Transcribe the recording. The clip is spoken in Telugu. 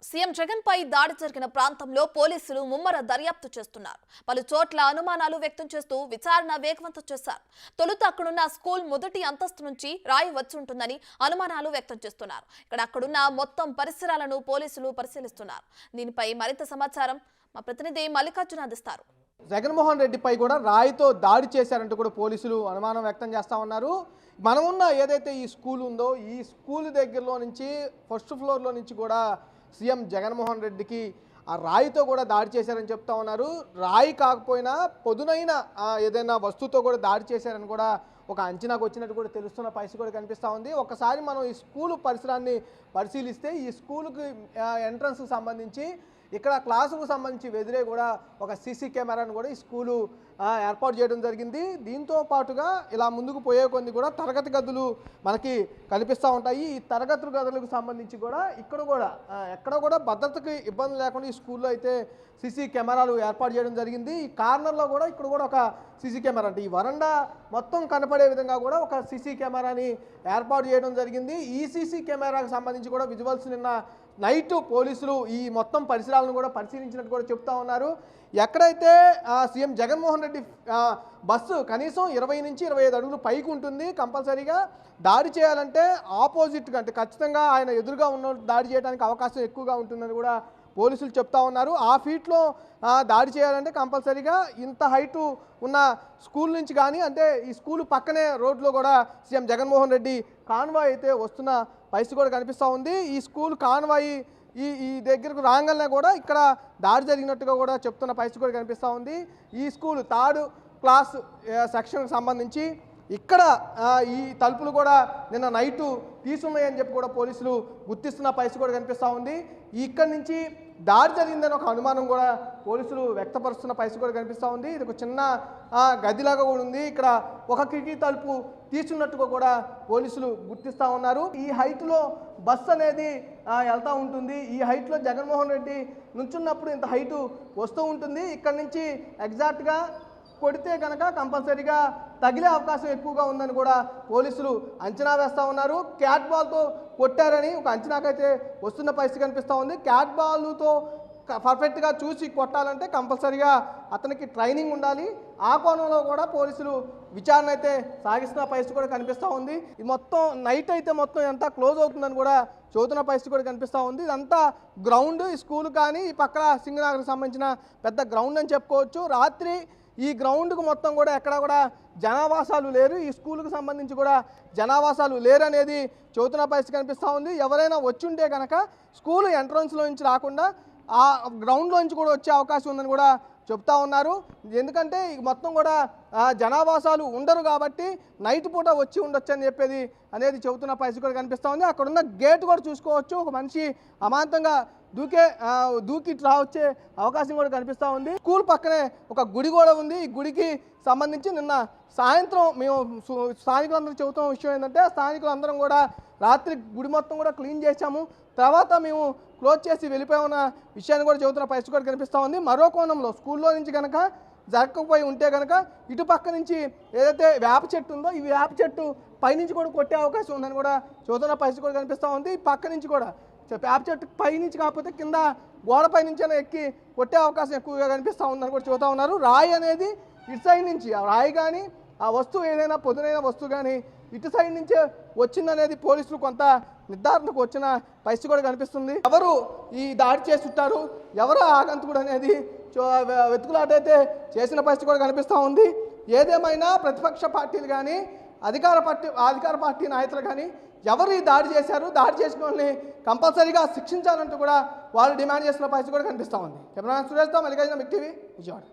సీఎం జగన్ పై దాడి జరిగిన ప్రాంతంలో పోలీసులు ముమ్మర దర్యాప్తు చేస్తున్నారు. పలు చోట్ల అనుమానాలు వ్యక్తం చేస్తూ విచారణ వేగవంతం చేశారు. తొలుత అక్కడున్న స్కూల్ మొదటి అంతస్తు నుంచి రాయి వచ్చుంటుందని అనుమానాలు వ్యక్తం చేస్తున్నారు. అక్కడున్న మొత్తం పరిసరాలను పోలీసులు పరిశీలిస్తున్నారు. దీనిపై మరింత సమాచారం మా ప్రతినిధి మల్లికార్జున అందిస్తారు. జగన్మోహన్ రెడ్డిపై కూడా రాయితో దాడి చేశారంటూ కూడా పోలీసులు అనుమానం వ్యక్తం చేస్తూ ఉన్నారు. మనమున్న ఏదైతే ఈ స్కూల్ ఉందో ఈ స్కూల్ దగ్గరలో నుంచి ఫస్ట్ ఫ్లోర్లో నుంచి కూడా సీఎం జగన్మోహన్ రెడ్డికి ఆ రాయితో కూడా దాడి చేశారని చెప్తా ఉన్నారు. రాయి కాకపోయినా పొదునైన ఏదైనా వస్తువుతో కూడా దాడి చేశారని కూడా ఒక అంచనాకు వచ్చినట్టు కూడా తెలుస్తున్న పరిస్థితి కూడా కనిపిస్తూ ఉంది. ఒకసారి మనం ఈ స్కూలు పరిసరాన్ని పరిశీలిస్తే ఈ స్కూలుకి ఎంట్రన్స్కి సంబంధించి ఇక్కడ క్లాసుకు సంబంధించి ఎదురే కూడా ఒక సీసీ కెమెరాను కూడా ఈ స్కూలు ఏర్పాటు చేయడం జరిగింది. దీంతో పాటుగా ఇలా ముందుకు పోయే కొన్ని కూడా తరగతి గదులు మనకి కనిపిస్తూ ఉంటాయి. ఈ తరగతి గదులకు సంబంధించి కూడా ఇక్కడ కూడా ఎక్కడ కూడా భద్రతకి ఇబ్బంది లేకుండా ఈ స్కూల్లో అయితే సీసీ కెమెరాలు ఏర్పాటు చేయడం జరిగింది. ఈ కార్నర్లో కూడా ఇక్కడ కూడా ఒక సీసీ కెమెరా అంటే ఈ వరండా మొత్తం కనపడే విధంగా కూడా ఒక సీసీ కెమెరాని ఏర్పాటు చేయడం జరిగింది. ఈ సీసీ కెమెరాకు సంబంధించి కూడా విజువల్స్ నిన్న నైట్ పోలీసులు ఈ మొత్తం పరిసరాలను కూడా పరిశీలించినట్టు కూడా చెప్తా ఉన్నారు. ఎక్కడైతే సీఎం జగన్మోహన్ రెడ్డి బస్సు కనీసం 20 నుంచి 25 అడుగులు పైకి ఉంటుంది. కంపల్సరీగా దాడి చేయాలంటే ఆపోజిట్గా అంటే ఖచ్చితంగా ఆయన ఎదురుగా ఉన్న దాడి చేయడానికి అవకాశం ఎక్కువగా ఉంటుందని కూడా పోలీసులు చెప్తా ఉన్నారు. ఆ ఫీట్లో దాడి చేయాలంటే కంపల్సరీగా ఇంత హైటు ఉన్న స్కూల్ నుంచి కానీ అంటే ఈ స్కూల్ పక్కనే రోడ్లో కూడా సీఎం జగన్మోహన్ రెడ్డి కాన్వాయ్ అయితే వస్తున్న పరిస్థితి కూడా కనిపిస్తూ ఉంది. ఈ స్కూల్ కాన్వాయ్ ఈ దగ్గరకు రాగానే కూడా ఇక్కడ దాడి జరిగినట్టుగా కూడా చెప్తున్న పరిస్థితి కూడా కనిపిస్తూ ఉంది. ఈ స్కూల్ 3rd క్లాస్ సెక్షన్కి సంబంధించి ఇక్కడ ఈ తలుపులు కూడా నిన్న నైటు తీసున్నాయని చెప్పి కూడా పోలీసులు గుర్తిస్తున్న పరిస్థితి కూడా కనిపిస్తూ ఉంది. ఇక్కడి నుంచి దాడి జరిగిందని ఒక అనుమానం కూడా పోలీసులు వ్యక్తపరుస్తున్న పరిస్థితి కూడా కనిపిస్తూ ఉంది. ఇది ఒక చిన్న గదిలాగా కూడా ఉంది. ఇక్కడ ఒక కిటికీ తలుపు తీసున్నట్టుగా కూడా పోలీసులు గుర్తిస్తూ ఉన్నారు. ఈ హైట్లో బస్సు అనేది వెళ్తూ ఉంటుంది. ఈ హైట్లో జగన్మోహన్ రెడ్డి నుంచున్నప్పుడు ఇంత హైటు వస్తూ ఉంటుంది. ఇక్కడ నుంచి ఎగ్జాక్ట్గా కొడితే కనుక కంపల్సరీగా తగిలే అవకాశం ఎక్కువగా ఉందని కూడా పోలీసులు అంచనా వేస్తూ ఉన్నారు. క్యాట్ బాల్తో కొట్టారని ఒక అంచనాకైతే వస్తున్న పరిస్థితి కనిపిస్తూ ఉంది. క్యాట్ బాల్తో పర్ఫెక్ట్గా చూసి కొట్టాలంటే కంపల్సరీగా అతనికి ట్రైనింగ్ ఉండాలి. ఆ కోణంలో కూడా పోలీసులు విచారణ అయితే సాగిస్తున్న పరిస్థితి కూడా కనిపిస్తూ ఉంది. ఇది మొత్తం నైట్ అయితే మొత్తం ఎంత క్లోజ్ అవుతుందని కూడా చదువుతున్న పరిస్థితి కూడా కనిపిస్తూ ఉంది. ఇదంతా గ్రౌండ్ ఈ స్కూల్ కానీ ఈ పక్కన సింగనగర్కి సంబంధించిన పెద్ద గ్రౌండ్ అని చెప్పుకోవచ్చు. రాత్రి ఈ గ్రౌండ్కు మొత్తం కూడా ఎక్కడ కూడా జనావాసాలు లేరు. ఈ స్కూల్కి సంబంధించి కూడా జనావాసాలు లేరు అనేది చదువుతున్న పరిస్థితి కనిపిస్తూ ఉంది. ఎవరైనా వచ్చుంటే కనుక స్కూల్ ఎంట్రన్స్లో నుంచి రాకుండా ఆ గ్రౌండ్లో నుంచి కూడా వచ్చే అవకాశం ఉందని కూడా చెప్తా ఉన్నారు. ఎందుకంటే మొత్తం కూడా జనావాసాలు ఉండరు కాబట్టి నైట్ పూట వచ్చి ఉండొచ్చు అని చెప్పేది అనేది చెబుతున్న పరిస్థితి కూడా కనిపిస్తూ ఉంది. అక్కడున్న గేట్ కూడా చూసుకోవచ్చు. ఒక మనిషి అమాంతంగా దూకి వచ్చే అవకాశం కూడా కనిపిస్తూ ఉంది. స్కూల్ పక్కనే ఒక గుడి కూడా ఉంది. ఈ గుడికి సంబంధించి నిన్న సాయంత్రం మేము స్థానికులందరూ చెబుతున్న విషయం ఏంటంటే స్థానికులందరం కూడా రాత్రి గుడి మొత్తం కూడా క్లీన్ చేశాము, తర్వాత మేము క్లోజ్ చేసి వెళ్ళిపోయామన్న విషయాన్ని కూడా చెబుతున్న పరిస్థితి కూడా కనిపిస్తూ ఉంది. మరో కోణంలో స్కూల్లో నుంచి కనుక జరగకపోయి ఉంటే కనుక ఇటు పక్క నుంచి ఏదైతే వేప చెట్టు ఉందో ఈ వేప చెట్టు పైనుంచి కూడా కొట్టే అవకాశం ఉందని కూడా చెబుతున్న పరిస్థితి కూడా కనిపిస్తూ ఉంది. ఈ పక్క నుంచి కూడా వేప చెట్టు పైనుంచి కాకపోతే కింద గోడపై నుంచైనా ఎక్కి కొట్టే అవకాశం ఎక్కువగా కనిపిస్తూ ఉందని కూడా చెబుతూ ఉన్నారు. రాయి అనేది ఇటు సైడ్ నుంచి ఆ రాయి కానీ ఆ వస్తువు ఏదైనా పొదునైన వస్తువు కానీ ఇటు సైడ్ నుంచే వచ్చిందనేది పోలీసులు కొంత నిర్ధారణకు వచ్చిన పరిస్థితి కూడా కనిపిస్తుంది. ఎవరు ఈ దాడి చేస్తుంటారు, ఎవరు ఆగంతుకుడు అనేది వెతుకులాటైతే చేసిన పరిస్థితి కూడా కనిపిస్తూ ఉంది. ఏదేమైనా ప్రతిపక్ష పార్టీలు కానీ అధికార పార్టీ నాయకులు కానీ ఎవరు ఈ దాడి చేశారు, దాడి చేసిన వాళ్ళని కంపల్సరీగా శిక్షించాలంటూ కూడా వాళ్ళు డిమాండ్ చేస్తున్న పరిస్థితి కూడా కనిపిస్తూ ఉంది. కెమెరామెన్ సురేష్తో మల్లికార్జున, బిగ్ టీవీ, విజయవాడ.